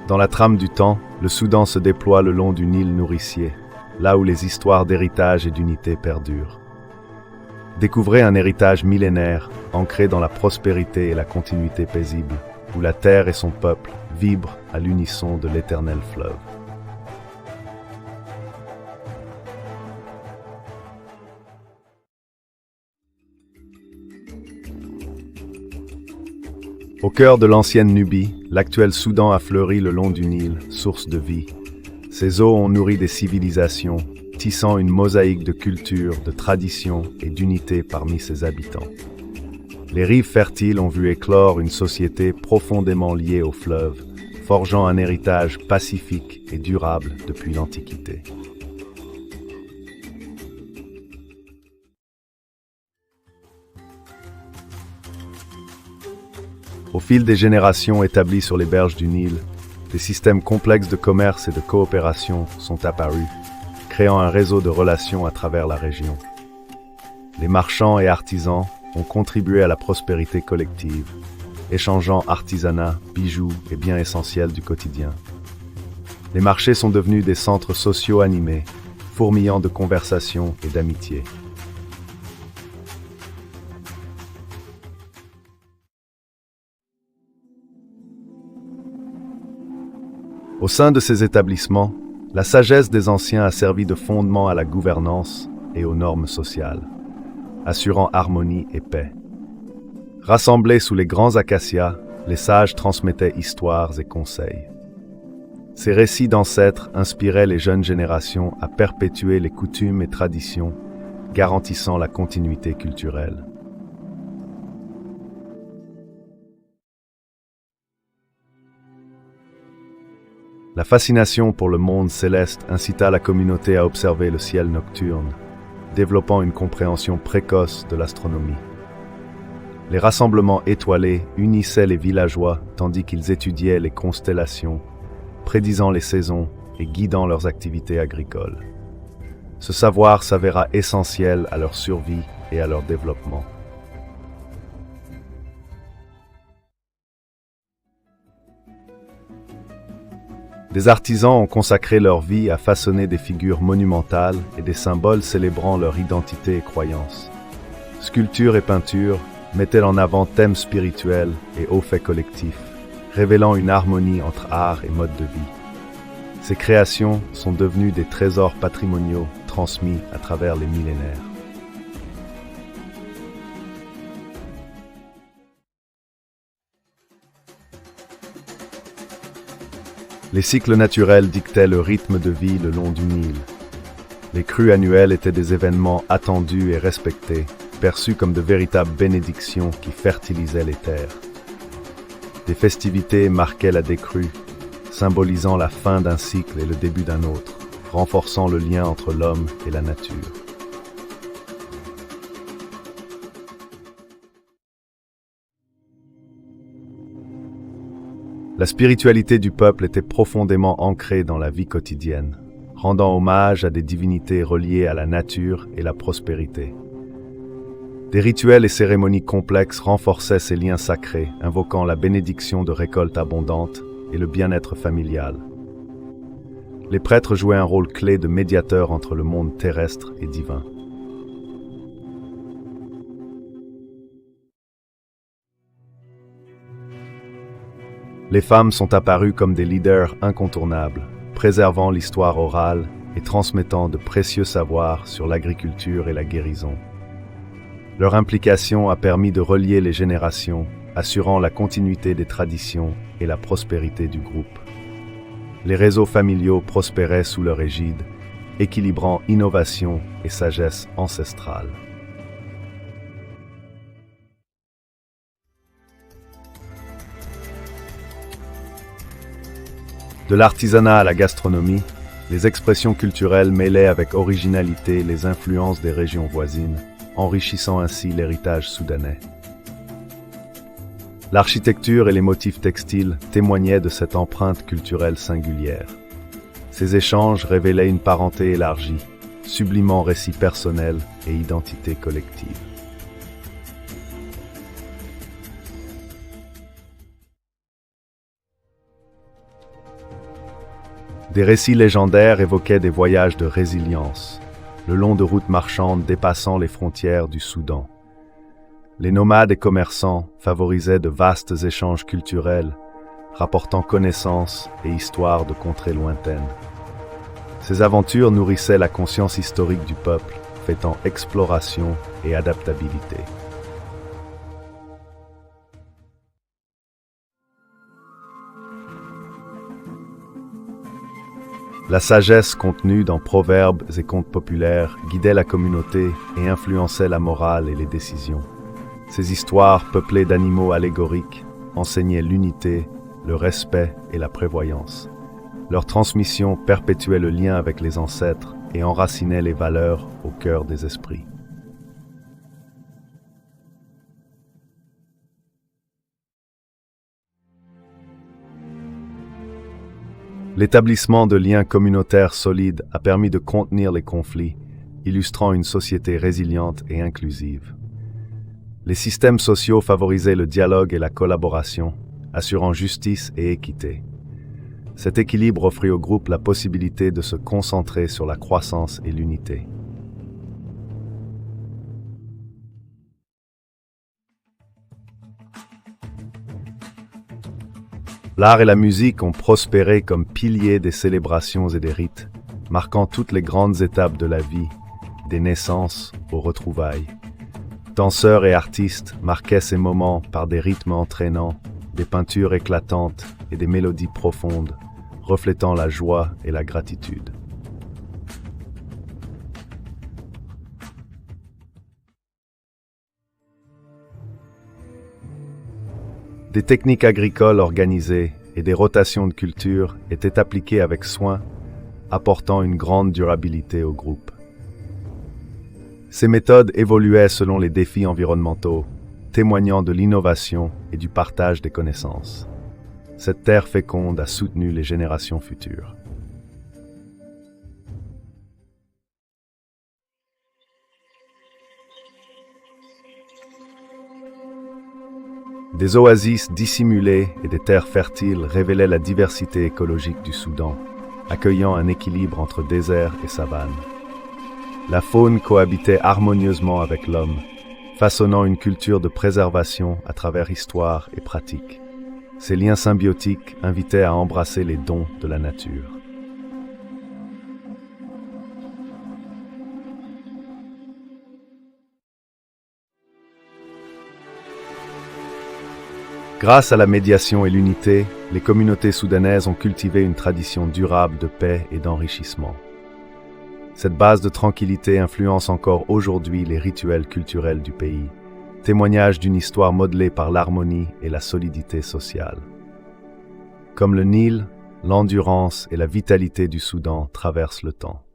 Dans la trame du temps, le Soudan se déploie le long du Nil nourricier, là où les histoires d'héritage et d'unité perdurent. Découvrez un héritage millénaire, ancré dans la prospérité et la continuité paisible, où la terre et son peuple vibrent à l'unisson de l'éternel fleuve. Au cœur de l'ancienne Nubie, l'actuel Soudan a fleuri le long du Nil, source de vie. Ses eaux ont nourri des civilisations, tissant une mosaïque de cultures, de traditions et d'unité parmi ses habitants. Les rives fertiles ont vu éclore une société profondément liée au fleuve, forgeant un héritage pacifique et durable depuis l'Antiquité. Au fil des générations établies sur les berges du Nil, des systèmes complexes de commerce et de coopération sont apparus, créant un réseau de relations à travers la région. Les marchands et artisans ont contribué à la prospérité collective, échangeant artisanat, bijoux et biens essentiels du quotidien. Les marchés sont devenus des centres sociaux animés, fourmillant de conversations et d'amitié. Au sein de ces établissements, la sagesse des anciens a servi de fondement à la gouvernance et aux normes sociales, assurant harmonie et paix. Rassemblés sous les grands acacias, les sages transmettaient histoires et conseils. Ces récits d'ancêtres inspiraient les jeunes générations à perpétuer les coutumes et traditions, garantissant la continuité culturelle. La fascination pour le monde céleste incita la communauté à observer le ciel nocturne, développant une compréhension précoce de l'astronomie. Les rassemblements étoilés unissaient les villageois tandis qu'ils étudiaient les constellations, prédisant les saisons et guidant leurs activités agricoles. Ce savoir s'avéra essentiel à leur survie et à leur développement. Des artisans ont consacré leur vie à façonner des figures monumentales et des symboles célébrant leur identité et croyances. Sculpture et peinture mettaient en avant thèmes spirituels et hauts faits collectifs, révélant une harmonie entre art et mode de vie. Ces créations sont devenues des trésors patrimoniaux transmis à travers les millénaires. Les cycles naturels dictaient le rythme de vie le long du Nil. Les crues annuelles étaient des événements attendus et respectés, perçus comme de véritables bénédictions qui fertilisaient les terres. Des festivités marquaient la décrue, symbolisant la fin d'un cycle et le début d'un autre, renforçant le lien entre l'homme et la nature. La spiritualité du peuple était profondément ancrée dans la vie quotidienne, rendant hommage à des divinités reliées à la nature et la prospérité. Des rituels et cérémonies complexes renforçaient ces liens sacrés, invoquant la bénédiction de récoltes abondantes et le bien-être familial. Les prêtres jouaient un rôle clé de médiateur entre le monde terrestre et divin. Les femmes sont apparues comme des leaders incontournables, préservant l'histoire orale et transmettant de précieux savoirs sur l'agriculture et la guérison. Leur implication a permis de relier les générations, assurant la continuité des traditions et la prospérité du groupe. Les réseaux familiaux prospéraient sous leur égide, équilibrant innovation et sagesse ancestrale. De l'artisanat à la gastronomie, les expressions culturelles mêlaient avec originalité les influences des régions voisines, enrichissant ainsi l'héritage soudanais. L'architecture et les motifs textiles témoignaient de cette empreinte culturelle singulière. Ces échanges révélaient une parenté élargie, sublimant récits personnels et identité collective. Des récits légendaires évoquaient des voyages de résilience, le long de routes marchandes dépassant les frontières du Soudan. Les nomades et commerçants favorisaient de vastes échanges culturels, rapportant connaissances et histoires de contrées lointaines. Ces aventures nourrissaient la conscience historique du peuple, fêtant exploration et adaptabilité. La sagesse contenue dans proverbes et contes populaires guidait la communauté et influençait la morale et les décisions. Ces histoires, peuplées d'animaux allégoriques, enseignaient l'unité, le respect et la prévoyance. Leur transmission perpétuait le lien avec les ancêtres et enracinait les valeurs au cœur des esprits. L'établissement de liens communautaires solides a permis de contenir les conflits, illustrant une société résiliente et inclusive. Les systèmes sociaux favorisaient le dialogue et la collaboration, assurant justice et équité. Cet équilibre offrit au groupe la possibilité de se concentrer sur la croissance et l'unité. L'art et la musique ont prospéré comme piliers des célébrations et des rites, marquant toutes les grandes étapes de la vie, des naissances aux retrouvailles. Danseurs et artistes marquaient ces moments par des rythmes entraînants, des peintures éclatantes et des mélodies profondes, reflétant la joie et la gratitude. Des techniques agricoles organisées et des rotations de culture étaient appliquées avec soin, apportant une grande durabilité au groupe. Ces méthodes évoluaient selon les défis environnementaux, témoignant de l'innovation et du partage des connaissances. Cette terre féconde a soutenu les générations futures. Des oasis dissimulées et des terres fertiles révélaient la diversité écologique du Soudan, accueillant un équilibre entre désert et savane. La faune cohabitait harmonieusement avec l'homme, façonnant une culture de préservation à travers histoire et pratique. Ces liens symbiotiques invitaient à embrasser les dons de la nature. Grâce à la médiation et l'unité, les communautés soudanaises ont cultivé une tradition durable de paix et d'enrichissement. Cette base de tranquillité influence encore aujourd'hui les rituels culturels du pays, témoignage d'une histoire modelée par l'harmonie et la solidité sociale. Comme le Nil, l'endurance et la vitalité du Soudan traversent le temps.